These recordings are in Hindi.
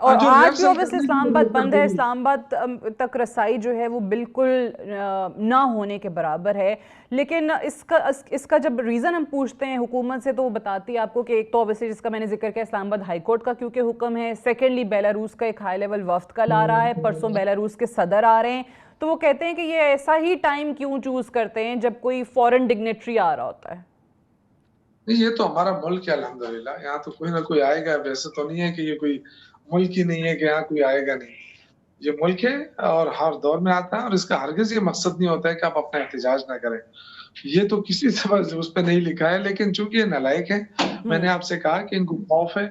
और जो आज भी रिहर्सल ऑब्वियसली करने की इस्लामाबाद जरूरत बंद है, पड़ती है। इस्लामाबाद तक रसाई जो है वो बिल्कुल ना होने के बराबर है। लेकिन इसका जब रीज़न हम पूछते हैं हुकूमत से तो वो बताती है आपको कि एक तो ऑब्वियसली जिसका मैंने जिक्र किया इस्लामाबाद हाई कोर्ट का क्योंकि हुक्म है, सेकेंडली बेलारूस का एक हाई लेवल वफ्द कल आ रहा है, परसों बेलारूस के सदर आ रहे हैं। तो वो कहते हैं कि ये ऐसा ही टाइम क्यों चूज़ करते हैं जब कोई फॉरेन डिग्नेटरी आ रहा होता है। नहीं, ये तो हमारा मुल्क है अल्हम्दुलिल्लाह, यहाँ तो कोई ना कोई आएगा। वैसे तो नहीं है कि ये कोई मुल्क ही नहीं है कि यहाँ कोई आएगा नहीं। ये मुल्क है और हर दौर में आता है, और इसका हरगिज ये मकसद नहीं होता है कि आप अपना एहतजाज ना करें। ये तो किसी तरह उस पे नहीं लिखा है, लेकिन चूंकि ये नालायक है, मैंने आपसे कहा कि इनको खौफ है,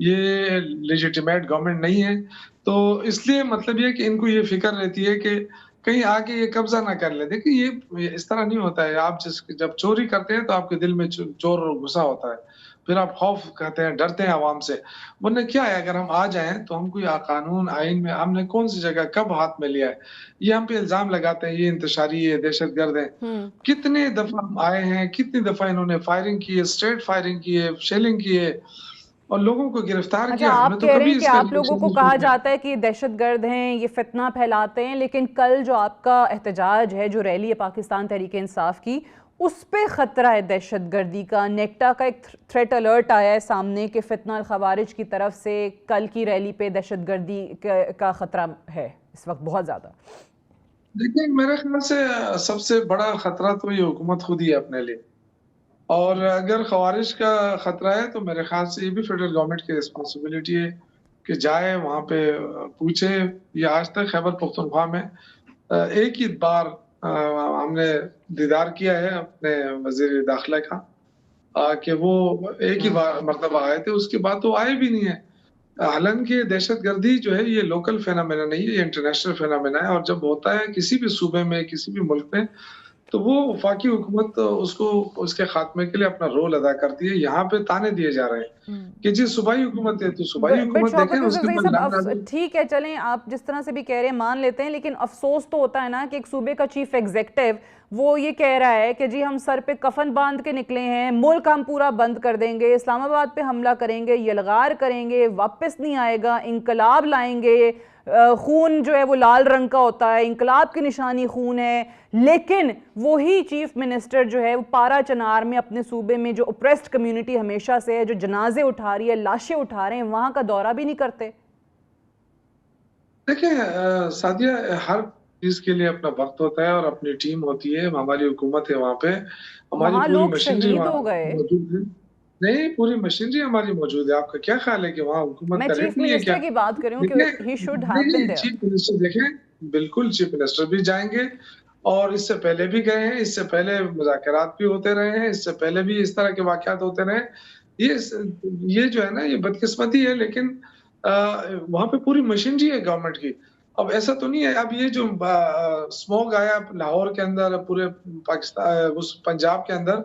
ये लेजिटिमेट गवर्नमेंट नहीं है, तो इसलिए मतलब ये कि इनको ये फिक्र रहती है कि कहीं आके ये कब्जा ना कर ले। देखिए ये इस तरह नहीं होता है। आप जब चोरी करते हैं तो आपके दिल में चोर घुसा होता है, फिर आप खौफ कहते हैं, डरते हैं आवाम से। वरना क्या है, अगर हम आ जाएं तो हम कोई कानून आइन में हमने कौन सी जगह कब हाथ में लिया है। ये हम पे इल्जाम लगाते हैं ये इंतशारी है, दहशतगर्द है। हम्म। कितने दफा हम आए हैं, कितनी दफा इन्होंने फायरिंग की है, स्ट्रेट फायरिंग की है, शेलिंग की है, और लोगों को गिरफ्तार अच्छा, किया। हमने आप तो कह रहे कभी हैं कि इसका आप लोगों रिएक्शन को नहीं कहा सुना। जाता है कि ये दहशतगर्द हैं, ये फितना फैलाते हैं, लेकिन कल जो आपका एहतजाज है, जो रैली है पाकिस्तान तहरीक इंसाफ की, उस पे खतरा है दहशतगर्दी का। नेक्टा का एक थ्रेट अलर्ट आया है सामने कि फितना खवारिज की तरफ से कल की रैली पे दहशतगर्दी का खतरा है इस वक्त बहुत ज्यादा। देखिए, मेरे ख्याल से सबसे बड़ा खतरा तो ये हुकूमत खुद ही है अपने लिए। और अगर खवारिश का खतरा है तो मेरे ख्याल से ये भी फेडरल गवर्नमेंट की रिस्पॉन्सिबिलिटी है कि जाए वहां पे, पूछे। ये आज तक खैबर पख्तूनख्वा में एक ही बार हमने दीदार किया है अपने वजीर दाखिला का, कि वो एक ही बार मरतबा आए थे, उसके बाद तो आए भी नहीं है। हालांकि दहशतगर्दी जो है ये लोकल फेनामेना नहीं है, ये इंटरनेशनल फेनामेना है, और जब होता है किसी भी सूबे में, किसी भी मुल्क में, तो वो वफाकी हुकूमत उसको उसके खात्मे के लिए अपना रोल अदा करती है। यहाँ पे ताने दिए जा रहे हैं कि जी सूबाई हुकूमत है, तो सूबाई बट हुकूमत देखें, शौकत उसके यूसुफजई ऊपर साहब, लान। ठीक है चलें, आप जिस तरह से भी कह रहे हैं मान लेते हैं, लेकिन अफसोस तो होता है ना कि एक सूबे का चीफ एग्जीक्यूटिव वो ये कह रहा है कि जी हम सर पे कफन बांध के निकले हैं, मुल्क हम पूरा बंद कर देंगे, इस्लामाबाद पे हमला करेंगे, यलगार करेंगे, वापस नहीं आएगा, इंकलाब लाएंगे। खून जो है वो लाल रंग का होता है, इंकलाब की निशानी खून है। लेकिन वही चीफ मिनिस्टर जो है वो पारा चनार में अपने सूबे में जो ओप्रेस्ड कम्युनिटी हमेशा से है, जो जनाजे उठा रही है, लाशें उठा रहे हैं, वहां का दौरा भी नहीं करते। देखिए सादिया, हर चीज के लिए अपना वक्त होता है और अपनी टीम होती है। हमारी हुकूमत है वहां पे, हमारी वहां पूरी लोग मशीनरी शहीद वहां हो गए। मौजूद है। नहीं, पूरी मशीनरी हमारी मौजूद है। आपका क्या ख्याल है कि वहाँ हुकूमत मैं का रेट चीफ नहीं है क्या? मिनिस्टर की बात कर रही हूँ देखिए, कि ही शुड हैव बिन नहीं, देयर। चीफ मिनिस्टर देखें, बिल्कुल चीफ मिनिस्टर भी जाएंगे, और इससे पहले भी गए हैं, इससे पहले मुज़ाकरात भी होते रहे हैं, इससे पहले भी इस तरह के वाकयात होते रहे। ये ये जो है ना, ये बदकिस्मती है, लेकिन वहां पे पूरी मशीनरी है गवर्नमेंट की। अब ऐसा तो नहीं है, अब ये जो स्मोक आया लाहौर के अंदर, पूरे पाकिस्तान, उस पंजाब के अंदर,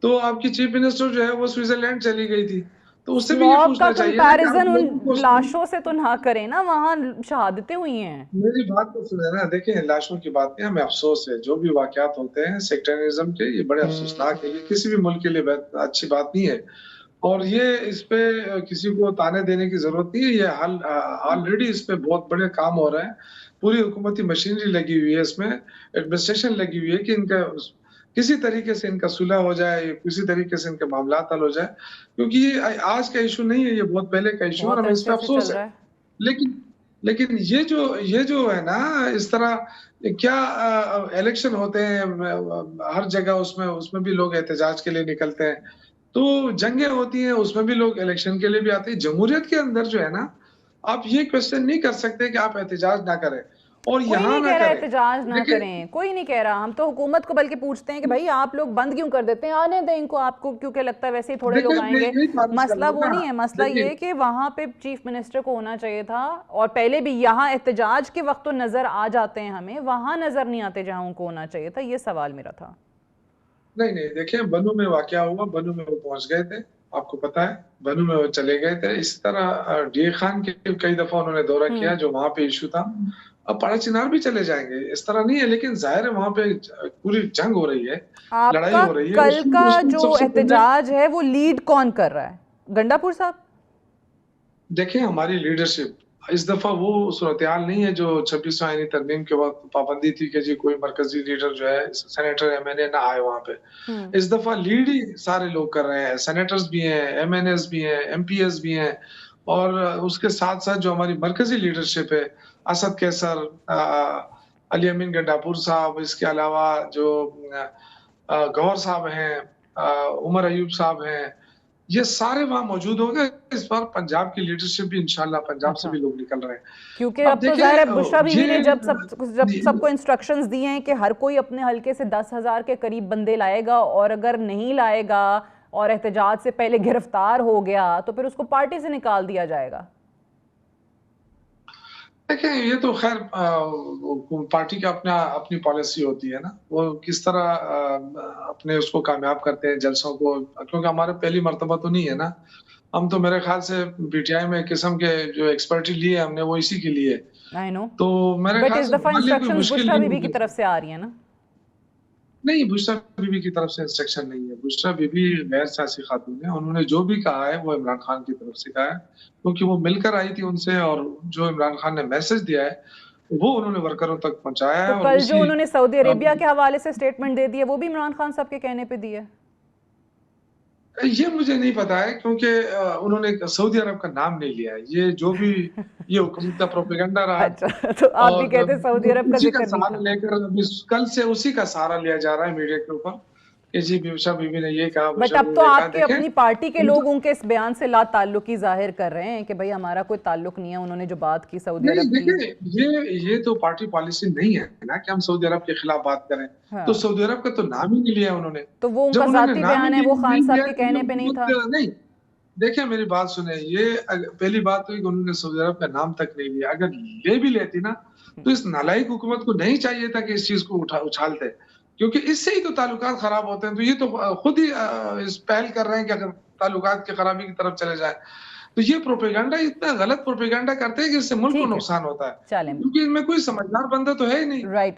तो आपकी चीफ मिनिस्टर जो है वो स्विट्जरलैंड चली गई थी, तो उससे भी ये स्मॉग का पूछना चाहिए ना कि कंपैरिजन आप उन लोगों को। लाशों से तो ना करें ना, वहां शहादतें हुई हैं। मेरी बात तो सुने ना, देखिए लाशों की बात नहीं, हमें अफसोस है जो भी वाकयात होते हैं सेक्टेरिज्म के, ये बड़े अफसोसनाक है, ये किसी भी मुल्क के लिए अच्छी बात नहीं है। और ये इस पे किसी को ताने देने की जरूरत नहीं है। ये ऑलरेडी इस पे बहुत बड़े काम हो रहे हैं, पूरी हुकूमती मशीनरी लगी हुई है इसमें, एडमिनिस्ट्रेशन लगी हुई है कि इनका किसी तरीके से इनका सुलह हो जाए, किसी तरीके से इनके मामला हल हो जाए, क्योंकि ये आज का इशू नहीं है, ये बहुत पहले का इशू है, और बहुत हमें इस पे अरसे से चल अफसोस है। रहा है। लेकिन लेकिन ये जो है ना, इस तरह क्या इलेक्शन होते हैं हर जगह, उसमें उसमें भी लोग एहतजाज के लिए निकलते हैं, तो जंगें होती हैं उसमें भी लोग इलेक्शन के लिए भी आते हैं। जमहूरियत के अंदर जो है ना, आप ये क्वेश्चन नहीं कर सकते कि आप एहतजाज ना करें और कोई यहाँ नहीं ना कह रहा करें। एहतजाज ना देखिए, करें, कोई नहीं कह रहा। हम तो हुकूमत को बल्कि पूछते हैं कि भाई आप लोग बंद क्यों कर देते हैं, आने दें इनको, आपको क्योंकि लगता है वैसे ही थोड़े लोग देखिए मैं आएंगे। यही बात कर रहा मसला हूँ वो ना। नहीं है, मसला ये देखिए, है कि वहां पे चीफ मिनिस्टर को होना चाहिए था, और पहले भी यहाँ एहतजाज के वक्त तो नजर आ जाते हैं हमें, वहां नजर नहीं आते जहां उनको होना चाहिए था। ये सवाल मेरा था। नहीं नहीं, देखिए बनू में वाकया हुआ, बनू में वो पहुंच गए थे, आपको पता है, बनू में वो चले गए थे। इस तरह डीए खान के कई दफा उन्होंने दौरा किया हम्म। जो वहां पे इशू था। अब पाड़ा चिनार भी चले जाएंगे, इस तरह नहीं है, लेकिन जाहिर है वहां पे पूरी जंग हो रही है, लड़ाई आपका हो रही है, कल उसमें का उसमें जो सबसे पहले। एहतजाज है वो लीड कौन कर रहा है? गंडापुर साहब? देखिए, हमारी लीडरशिप इस दफा वो सूरत-ए-हाल नहीं है जो 26वां आईनी तरमीम के वक़्त पाबंदी थी कि जी कोई मरकज़ी लीडर जो है सेनेटर एमएनए ना आए वहाँ पे। हम्म। इस दफा लीड ही सारे लोग कर रहे हैं, सेनेटर्स भी हैं, एमएनएस भी हैं, एमपीएस भी हैं और उसके साथ-साथ जो हमारी मरकज़ी लीडरशिप है, असद कैसर अली अमीन गंडापुर साहब, इसके अलावा जो गौहर साहब हैं, उमर अयूब साहब हैं, ये सारे वहाँ मौजूद होंगे। इस बार पंजाब की लीडरशिप भी इंशाल्लाह पंजाब से अच्छा, भी लोग निकल रहे हैं। क्योंकि अब अब तो देखिए ज़ाहिर है बुशरा बीवी ने ये जब सबको इंस्ट्रक्शंस दिए हैं कि हर कोई अपने हलके से 10,000 के करीब बंदे लाएगा और अगर नहीं लाएगा और एहतजाज से पहले गिरफ्तार हो गया तो फिर उसको पार्टी से निकाल दिया जाएगा। देखिए, ये तो ख़ैर पार्टी का अपनी पॉलिसी होती है ना, वो किस तरह अपने उसको कामयाब करते हैं जलसों को, क्योंकि हमारा पहली मर्तबा तो नहीं है ना। हम तो मेरे ख़्याल से पीटीआई में एक किस्म के जो एक्सपर्टी ली है हमने वो इसी के लिए है। आई नो, तो मेरे बट ख़्याल इस से दफा हमारे लिए कोई इंस्ट्रक्शंस मुश्किल बुशरा नहीं बीबी की होगी। तरफ से आ रही है ना। नहीं, बुशरा बीबी की तरफ से इंस्ट्रक्शन नहीं है। बुशरा बीबी गैर सियासी खातून है। उन्होंने जो भी कहा है वो इमरान खान की तरफ से कहा है, क्योंकि वो मिलकर आई थी उनसे और जो इमरान खान ने मैसेज दिया है, वो उन्होंने वर्करों तक पहुँचाया तो है और कल जो उसी उन्होंने सऊदी अ, अरेबिया के हवाले से स्टेटमेंट दे दी है वो भी इमरान खान साहब के कहने पे दी है। ये मुझे नहीं पता है क्योंकि उन्होंने सऊदी अरब का नाम नहीं लिया है। ये जो भी ये हुकूमत का प्रोपेगेंडा रहा है अच्छा, तो आप भी और कहते सऊदी अरब का उसी का जिक्र नहीं सहारा था। लेकर अभी कल से उसी का सहारा लिया जा रहा है मीडिया के ऊपर कि जी बुशरा बीबी ने ये कहा, बट बुशरा अब बीबी तो ने कहा। आपके देखें, अपनी पार्टी के उनका लोग उनके इस बयान से ला ताल्लुकी जाहिर कर रहे हैं कि भाई हमारा कोई ताल्लुक नहीं है, उन्होंने जो बात की सऊदी नहीं अरब की। देखिए, ये तो पार्टी पॉलिसी नहीं है ना कि हम सऊदी अरब के खिलाफ बात करें। तो हाँ, सऊदी अरब का तो नाम ही नहीं लिया उन्होंने। तो वो जब उनका उन्होंने जाती नाम ही बयान है, वो खान नहीं साहब लिया के तो ये कहने पे नहीं था। हुकूमत नहीं। देखिए मेरी बात सुने, ये पहली बात तो ये कि उन्होंने सऊदी अरब का नाम तक नहीं लिया। अगर ले भी लेती ना, तो इस नालायक हुकूमत को नहीं चाहिए था कि इस चीज़ को उछालते। क्योंकि इससे ही तो ताल्लुकात खराब होते हैं। तो ये तो खुद ही इस पहल कर रहे हैं कि अगर ताल्लुकात की खराबी की तरफ चले जाएँ। तो ये प्रोपेगेंडा इतना गलत प्रोपेगेंडा करते हैं कि इससे मुल्क को ठीक है, नुकसान होता है। चलें, क्योंकि इनमें कोई समझदार बंदा तो है ही नहीं। राइट।